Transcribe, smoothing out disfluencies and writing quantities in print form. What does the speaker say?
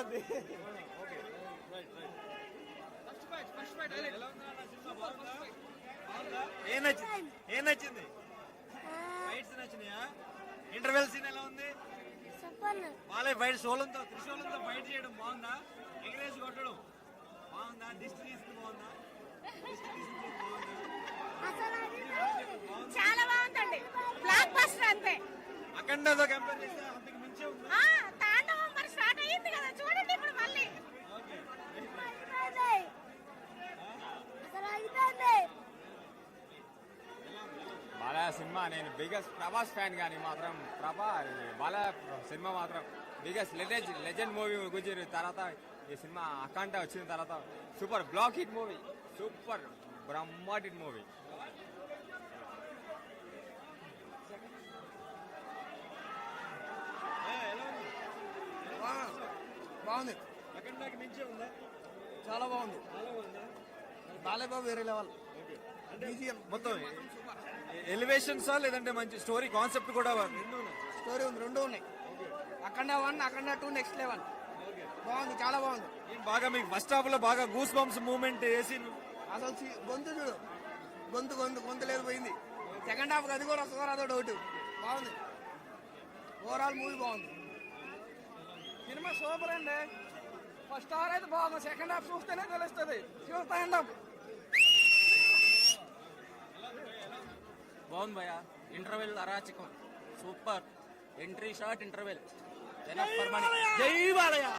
ఉంది. ఏం నచ్చింది? ఫైట్స్ నచ్చినాయా? ఇంటర్వెల్ సీన్ ఎలా ఉంది? బాలయ్య ఫైట్ త్రిశూలంతో ఫైట్ చేయడం బాగుందా? ఎగరేసి కొట్టడం బాగుందా? దిష్టి తీసుకుని బాగుందా? చాలా బాగుందండి. బ్లాక్ బస్టర్ అంతే. అఖండతో కంపేర్ చేస్తే అంతకు మించే ఉంది. తాండవం మరి స్టార్ట్ అయ్యింది కదా, చూడండి ఇప్పుడు మళ్ళీ. బాలయ్య సినిమా నేను బిగ్గెస్ట్ ప్రభాస్ ఫ్యాన్ కానీ మాత్రం బాలయ్య సినిమా మాత్రం బిగ్గెస్ట్ లెజెండ్ మూవీ గురించి తర్వాత ఈ సినిమా అఖండ వచ్చిన తర్వాత super block hit movie, super బ్రహ్మాట్ హిట్ మూవీ. బాగుంది. అఖండకి మించే ఉందా? చాలా బాగుంది. బాలయ్య బాబు వేరే లెవెల్. మొత్తం ఎలివేషన్సా లేదంటే మంచి స్టోరీ కాన్సెప్ట్ కూడా స్టోరీ ఉంది, రెండు ఉన్నాయి. అఖండ 1, అఖండ 2 నెక్స్ట్ లెవెల్. బాగుంది, చాలా బాగుంది. బాగా మీకు ఫస్ట్ హాఫ్ లో బాగా గూస్ బంప్స్ మూవ్మెంట్ వేసి అసలు గొంతు చూడు, గొంతు లేదు పోయింది. సెకండ్ హాఫ్ అది కూడా వస్తుందో అదో డౌట్. బాగుంది, ఓవరాల్ మూవీ బాగుంది. సినిమా సూపర్ అండి. ఫస్ట్ హాఫ్ అయితే బాగుంది, సెకండ్ హాఫ్ చూస్తేనే తెలుస్తుంది. చూస్తాయండి. బాగుంది భయ్యా. ఇంటర్వెల్ అరాచకం సూపర్. Entry shot interval. జై బాలయ్య.